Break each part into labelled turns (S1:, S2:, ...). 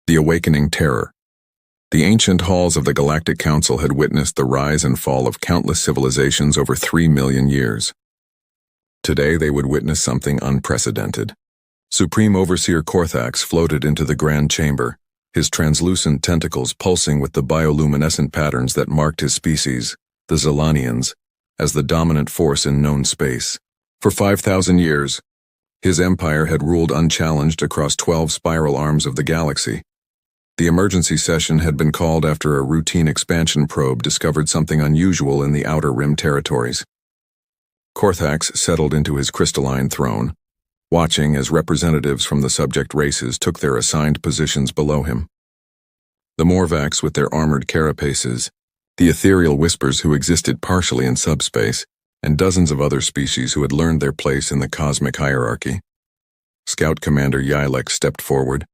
S1: The awakening terror. The ancient halls of the Galactic Council had witnessed the rise and fall of countless civilizations over 3 million years. Today they would witness something unprecedented. Supreme Overseer Korthax floated into the Grand Chamber, his translucent tentacles pulsing with the bioluminescent patterns that marked his species, the Zilanians, as the dominant force in known space. For 5,000 years, his empire had ruled unchallenged across 12 spiral arms of the galaxy. The emergency session had been called after a routine expansion probe discovered something unusual in the Outer Rim territories. Korthax settled into his crystalline throne, watching as representatives from the subject races took their assigned positions below him. The Morvax with their armored carapaces, the ethereal whispers who existed partially in subspace, and dozens of other species who had learned their place in the cosmic hierarchy. Scout Commander Yylek stepped forward,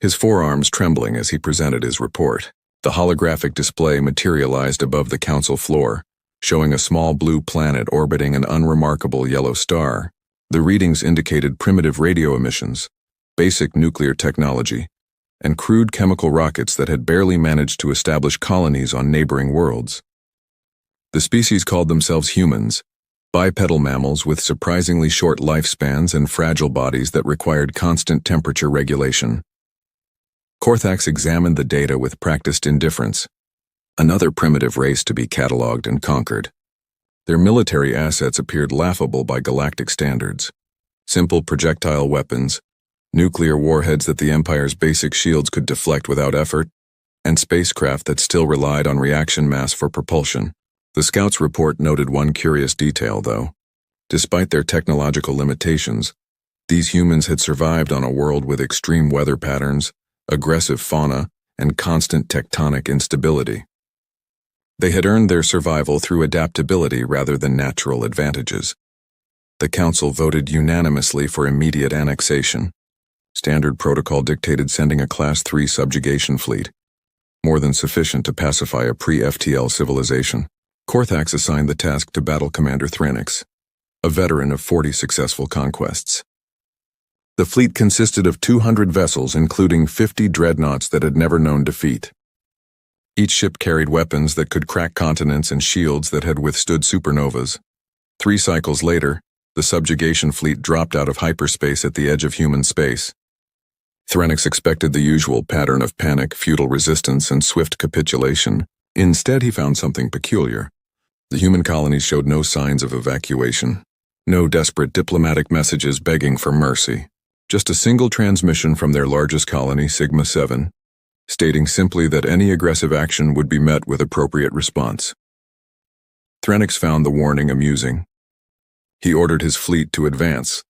S1: his forearms trembling as he presented his report. The holographic display materialized above the council floor, showing a small blue planet orbiting an unremarkable yellow star. The readings indicated primitive radio emissions, basic nuclear technology, and crude chemical rockets that had barely managed to establish colonies on neighboring worlds. The species called themselves humans, bipedal mammals with surprisingly short lifespans and fragile bodies that required constant temperature regulation. Korthax examined the data with practiced indifference. Another primitive race to be cataloged and conquered. Their military assets appeared laughable by galactic standards. Simple projectile weapons, nuclear warheads that the Empire's basic shields could deflect without effort, and spacecraft that still relied on reaction mass for propulsion. The Scouts' report noted one curious detail, though. Despite their technological limitations, these humans had survived on a world with extreme weather patterns, aggressive fauna, and constant tectonic instability. They had earned their survival through adaptability rather than natural advantages. The Council voted unanimously for immediate annexation. Standard protocol dictated sending a Class 3 subjugation fleet, more than sufficient to pacify a pre-FTL civilization. Korthax assigned the task to Battle Commander Threnix, a veteran of 40 successful conquests. The fleet consisted of 200 vessels, including 50 dreadnoughts that had never known defeat. Each ship carried weapons that could crack continents and shields that had withstood supernovas. 3 cycles later, the subjugation fleet dropped out of hyperspace at the edge of human space. Threnix expected the usual pattern of panic, futile resistance, and swift capitulation. Instead, he found something peculiar. The human colonies showed no signs of evacuation, no desperate diplomatic messages begging for mercy. Just a single transmission from their largest colony, Sigma 7, stating simply that any aggressive action would be met with appropriate response. Threnix found the warning amusing. He ordered his fleet to advance,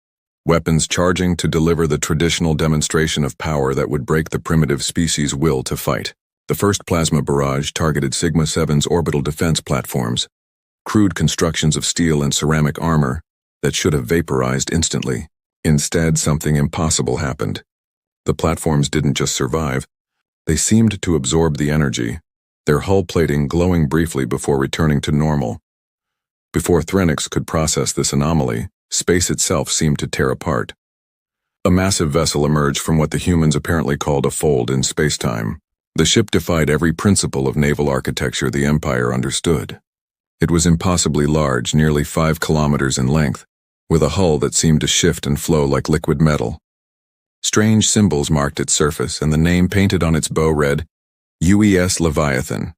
S1: weapons charging to deliver the traditional demonstration of power that would break the primitive species' will to fight. The first plasma barrage targeted Sigma 7's orbital defense platforms, crude constructions of steel and ceramic armor that should have vaporized instantly. Instead, something impossible happened. The platforms didn't just survive, they seemed to absorb the energy, their hull plating glowing briefly before returning to normal. Before Threnix could process this anomaly, space itself seemed to tear apart. A massive vessel emerged from what the humans apparently called a fold in spacetime. The ship defied every principle of naval architecture the Empire understood. It was impossibly large, nearly 5 kilometers in length, with a hull that seemed to shift and flow like liquid metal. Strange symbols marked its surface, and the name painted on its bow read, UES Leviathan.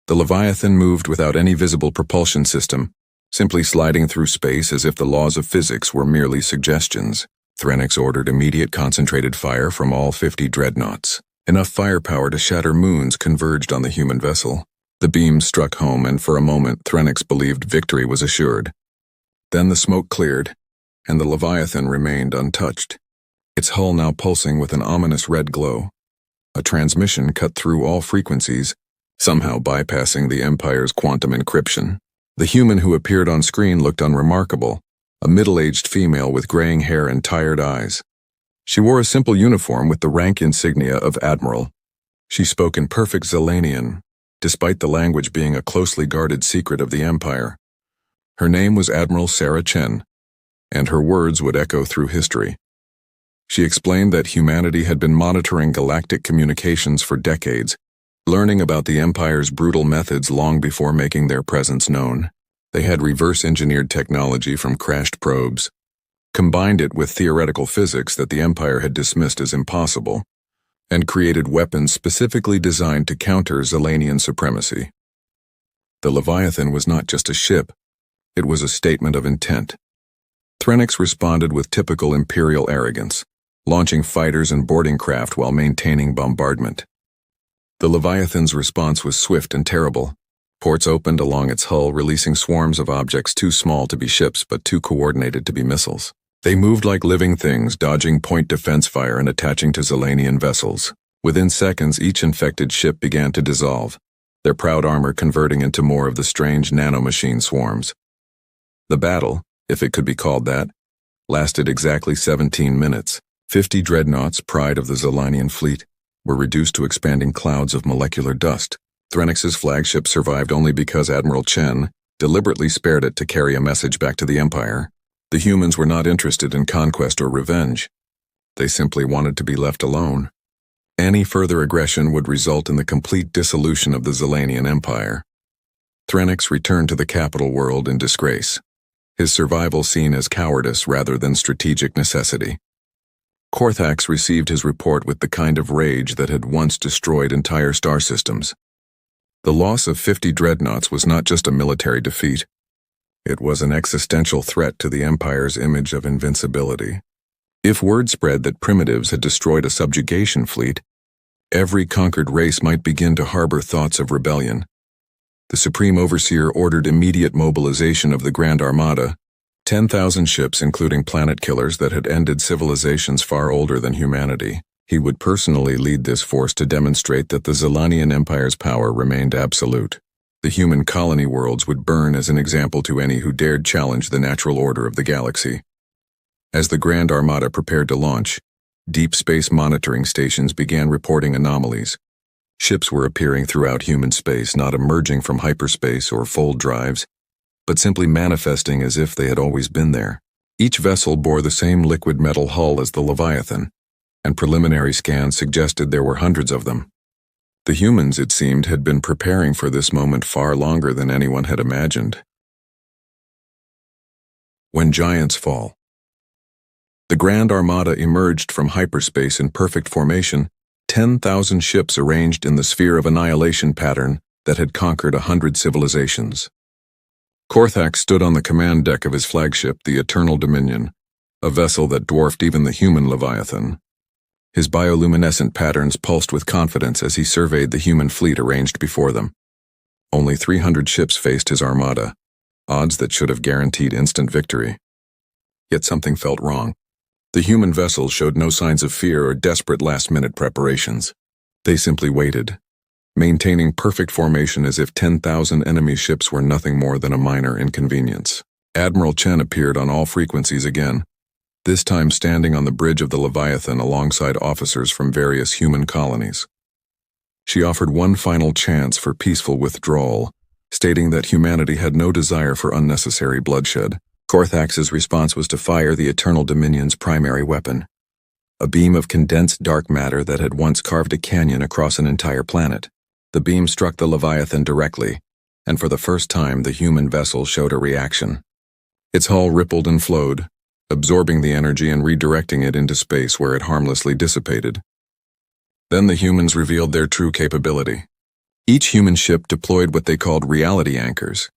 S1: The Leviathan moved without any visible propulsion system, simply sliding through space as if the laws of physics were merely suggestions. Threnix ordered immediate concentrated fire from all 50 dreadnoughts. Enough firepower to shatter moons converged on the human vessel. The beams struck home, and for a moment Threnix believed victory was assured. Then the smoke cleared, and the Leviathan remained untouched, its hull now pulsing with an ominous red glow. A transmission cut through all frequencies, somehow bypassing the Empire's quantum encryption. The human who appeared on screen looked unremarkable, a middle-aged female with graying hair and tired eyes. She wore a simple uniform with the rank insignia of Admiral. She spoke in perfect Zilanian, despite the language being a closely guarded secret of the Empire. Her name was Admiral Sarah Chen, and her words would echo through history. She explained that humanity had been monitoring galactic communications for decades, learning about the Empire's brutal methods long before making their presence known. They had reverse-engineered technology from crashed probes, combined it with theoretical physics that the Empire had dismissed as impossible, and created weapons specifically designed to counter Zilanian supremacy. The Leviathan was not just a ship, it was a statement of intent. Threnix responded with typical Imperial arrogance, launching fighters and boarding craft while maintaining bombardment. The Leviathan's response was swift and terrible. Ports opened along its hull, releasing swarms of objects too small to be ships but too coordinated to be missiles. They moved like living things, dodging point defense fire and attaching to Zilanian vessels. Within seconds, each infected ship began to dissolve, their proud armor converting into more of the strange nanomachine swarms. The battle, if it could be called that, lasted exactly 17 minutes. 50 dreadnoughts, pride of the Zilanian fleet, were reduced to expanding clouds of molecular dust. Threnix's flagship survived only because Admiral Chen deliberately spared it to carry a message back to the Empire. The humans were not interested in conquest or revenge. They simply wanted to be left alone. Any further aggression would result in the complete dissolution of the Zilanian Empire. Threnix returned to the capital world in disgrace, his survival seen as cowardice rather than strategic necessity. Korthax received his report with the kind of rage that had once destroyed entire star systems. The loss of 50 dreadnoughts was not just a military defeat. It was an existential threat to the Empire's image of invincibility. If word spread that primitives had destroyed a subjugation fleet, every conquered race might begin to harbor thoughts of rebellion. The Supreme Overseer ordered immediate mobilization of the Grand Armada, 10,000 ships including planet killers that had ended civilizations far older than humanity. He would personally lead this force to demonstrate that the Zilanian Empire's power remained absolute. The human colony worlds would burn as an example to any who dared challenge the natural order of the galaxy. As the Grand Armada prepared to launch, deep space monitoring stations began reporting anomalies. Ships were appearing throughout human space, not emerging from hyperspace or fold drives, but simply manifesting as if they had always been there. Each vessel bore the same liquid metal hull as the Leviathan, and preliminary scans suggested there were hundreds of them. The humans, it seemed, had been preparing for this moment far longer than anyone had imagined. When giants fall. The Grand Armada emerged from hyperspace in perfect formation, 10,000 ships arranged in the sphere of annihilation pattern that had conquered 100 civilizations. Korthax stood on the command deck of his flagship, the Eternal Dominion, a vessel that dwarfed even the human Leviathan. His bioluminescent patterns pulsed with confidence as he surveyed the human fleet arranged before them. Only 300 ships faced his armada, odds that should have guaranteed instant victory. Yet something felt wrong. The human vessels showed no signs of fear or desperate last-minute preparations. They simply waited, maintaining perfect formation as if 10,000 enemy ships were nothing more than a minor inconvenience. Admiral Chen appeared on all frequencies again, this time standing on the bridge of the Leviathan alongside officers from various human colonies. She offered one final chance for peaceful withdrawal, stating that humanity had no desire for unnecessary bloodshed. Korthax's response was to fire the Eternal Dominion's primary weapon, a beam of condensed dark matter that had once carved a canyon across an entire planet. The beam struck the Leviathan directly, and for the first time the human vessel showed a reaction. Its hull rippled and flowed, absorbing the energy and redirecting it into space where it harmlessly dissipated. Then the humans revealed their true capability. Each human ship deployed what they called reality anchors,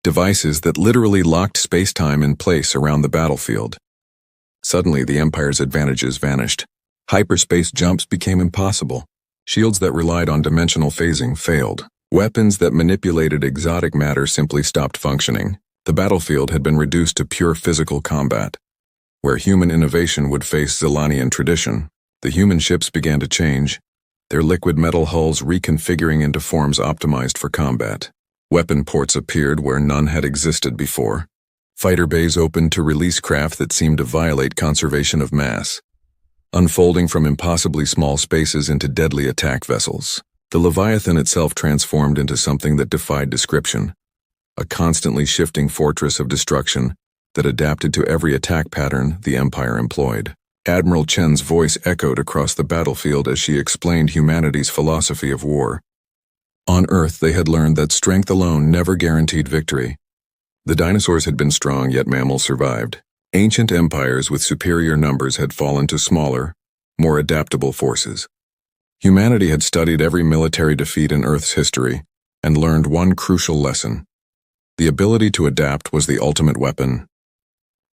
S1: devices that literally locked space-time in place around the battlefield. Suddenly, the Empire's advantages vanished. Hyperspace jumps became impossible. Shields that relied on dimensional phasing failed. Weapons that manipulated exotic matter simply stopped functioning. The battlefield had been reduced to pure physical combat. Where human innovation would face Zilanian tradition, the human ships began to change, their liquid metal hulls reconfiguring into forms optimized for combat. Weapon ports appeared where none had existed before. Fighter bays opened to release craft that seemed to violate conservation of mass, unfolding from impossibly small spaces into deadly attack vessels. The Leviathan itself transformed into something that defied description, a constantly shifting fortress of destruction that adapted to every attack pattern the Empire employed. Admiral Chen's voice echoed across the battlefield as she explained humanity's philosophy of war. On Earth, they had learned that strength alone never guaranteed victory. The dinosaurs had been strong, yet mammals survived. Ancient empires with superior numbers had fallen to smaller, more adaptable forces. Humanity had studied every military defeat in Earth's history and learned one crucial lesson. The ability to adapt was the ultimate weapon.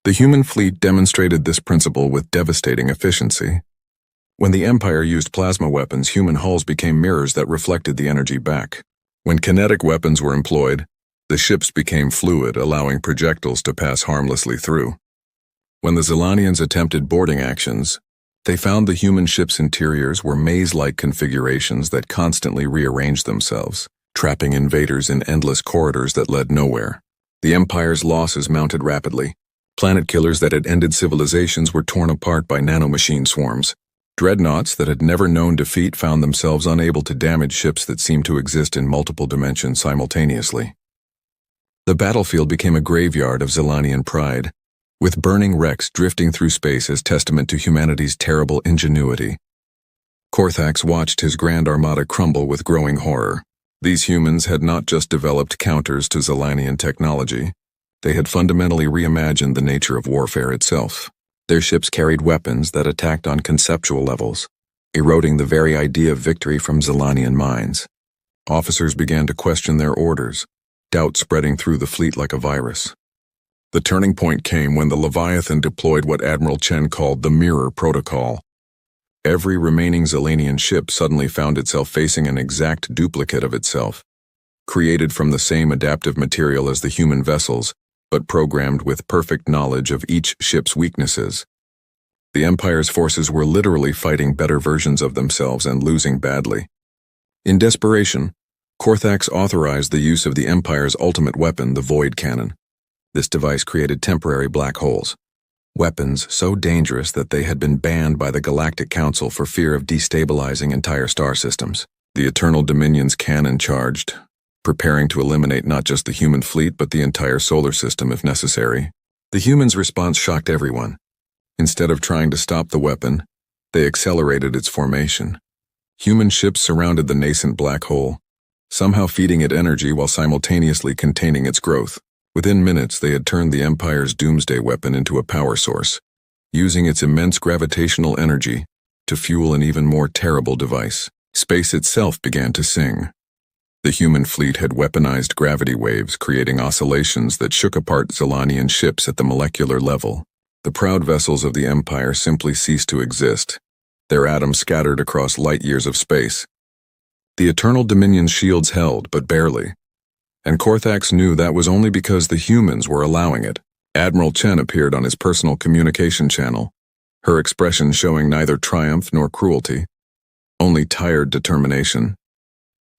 S1: The human fleet demonstrated this principle with devastating efficiency. When the Empire used plasma weapons, human hulls became mirrors that reflected the energy back. When kinetic weapons were employed, the ships became fluid, allowing projectiles to pass harmlessly through. When the Zilanians attempted boarding actions, they found the human ships' interiors were maze-like configurations that constantly rearranged themselves, trapping invaders in endless corridors that led nowhere. The Empire's losses mounted rapidly. Planet killers that had ended civilizations were torn apart by nanomachine swarms. Dreadnoughts that had never known defeat found themselves unable to damage ships that seemed to exist in multiple dimensions simultaneously. The battlefield became a graveyard of Zilanian pride, with burning wrecks drifting through space as testament to humanity's terrible ingenuity. Korthax watched his grand armada crumble with growing horror. These humans had not just developed counters to Zilanian technology, they had fundamentally reimagined the nature of warfare itself. Their ships carried weapons that attacked on conceptual levels, eroding the very idea of victory from Zilanian minds. Officers began to question their orders, doubt spreading through the fleet like a virus. The turning point came when the Leviathan deployed what Admiral Chen called the Mirror Protocol. Every remaining Zilanian ship suddenly found itself facing an exact duplicate of itself, created from the same adaptive material as the human vessels, but programmed with perfect knowledge of each ship's weaknesses. The Empire's forces were literally fighting better versions of themselves and losing badly. In desperation, Korthax authorized the use of the Empire's ultimate weapon, the Void Cannon. This device created temporary black holes, weapons so dangerous that they had been banned by the Galactic Council for fear of destabilizing entire star systems. The Eternal Dominion's cannon charged, preparing to eliminate not just the human fleet but the entire solar system if necessary. The humans' response shocked everyone. Instead of trying to stop the weapon, they accelerated its formation. Human ships surrounded the nascent black hole, somehow feeding it energy while simultaneously containing its growth. Within minutes, they had turned the Empire's doomsday weapon into a power source, using its immense gravitational energy to fuel an even more terrible device. Space itself began to sing. The human fleet had weaponized gravity waves, creating oscillations that shook apart Zilanian ships at the molecular level. The proud vessels of the Empire simply ceased to exist, their atoms scattered across light years of space. The Eternal Dominion's shields held, but barely, and Korthax knew that was only because the humans were allowing it. Admiral Chen appeared on his personal communication channel, her expression showing neither triumph nor cruelty, only tired determination.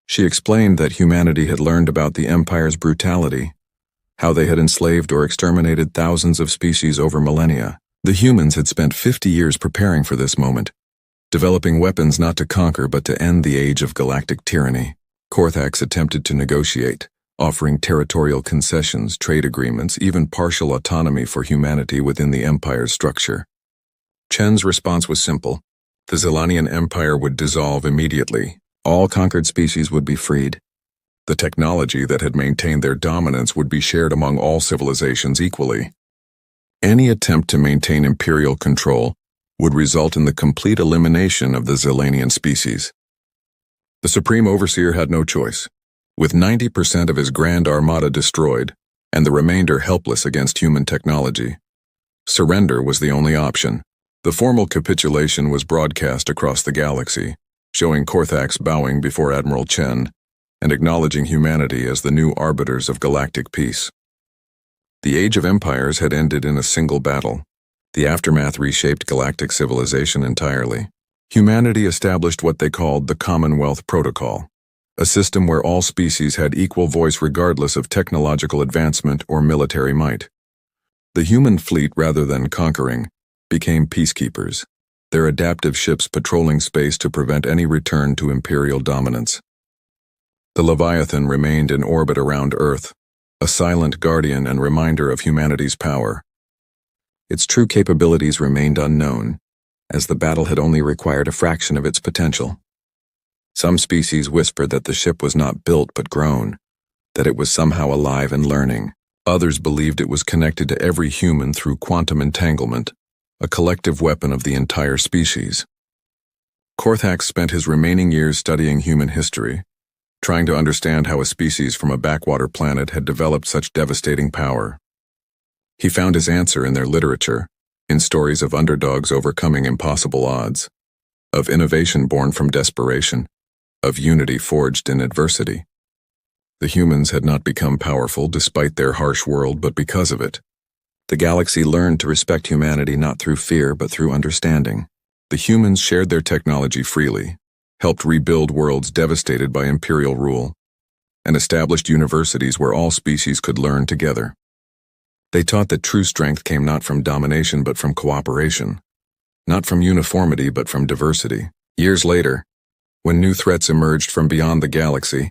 S1: She explained that humanity had learned about the Empire's brutality, how they had enslaved or exterminated thousands of species over millennia. The humans had spent 50 years preparing for this moment, developing weapons not to conquer but to end the age of galactic tyranny. Korthax attempted to negotiate, offering territorial concessions, trade agreements, even partial autonomy for humanity within the Empire's structure. Chen's response was simple. The Zilanian Empire would dissolve immediately. All conquered species would be freed. The technology that had maintained their dominance would be shared among all civilizations equally. Any attempt to maintain imperial control would result in the complete elimination of the Zilanian species. The Supreme Overseer had no choice. With 90% of his Grand Armada destroyed, and the remainder helpless against human technology, surrender was the only option. The formal capitulation was broadcast across the galaxy, showing Korthax bowing before Admiral Chen and acknowledging humanity as the new arbiters of galactic peace. The Age of Empires had ended in a single battle. The aftermath reshaped galactic civilization entirely. Humanity established what they called the Commonwealth Protocol, a system where all species had equal voice regardless of technological advancement or military might. The human fleet, rather than conquering, became peacekeepers, their adaptive ships patrolling space to prevent any return to imperial dominance. The Leviathan remained in orbit around Earth, a silent guardian and reminder of humanity's power. Its true capabilities remained unknown, as the battle had only required a fraction of its potential. Some species whispered that the ship was not built but grown, that it was somehow alive and learning. Others believed it was connected to every human through quantum entanglement, a collective weapon of the entire species. Korthax spent his remaining years studying human history, trying to understand how a species from a backwater planet had developed such devastating power. He found his answer in their literature, in stories of underdogs overcoming impossible odds, of innovation born from desperation, of unity forged in adversity. The humans had not become powerful despite their harsh world, but because of it. The galaxy learned to respect humanity not through fear but through understanding. The humans shared their technology freely, helped rebuild worlds devastated by imperial rule, and established universities where all species could learn together. They taught that true strength came not from domination but from cooperation, not from uniformity but from diversity. Years later, when new threats emerged from beyond the galaxy,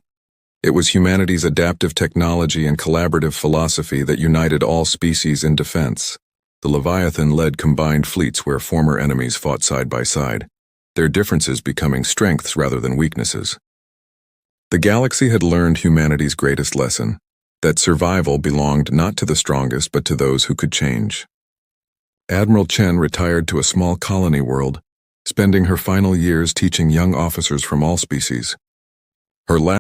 S1: it was humanity's adaptive technology and collaborative philosophy that united all species in defense. The Leviathan led combined fleets where former enemies fought side by side, their differences becoming strengths rather than weaknesses. The galaxy had learned humanity's greatest lesson, that survival belonged not to the strongest but to those who could change. Admiral Chen retired to a small colony world, spending her final years teaching young officers from all species. Her last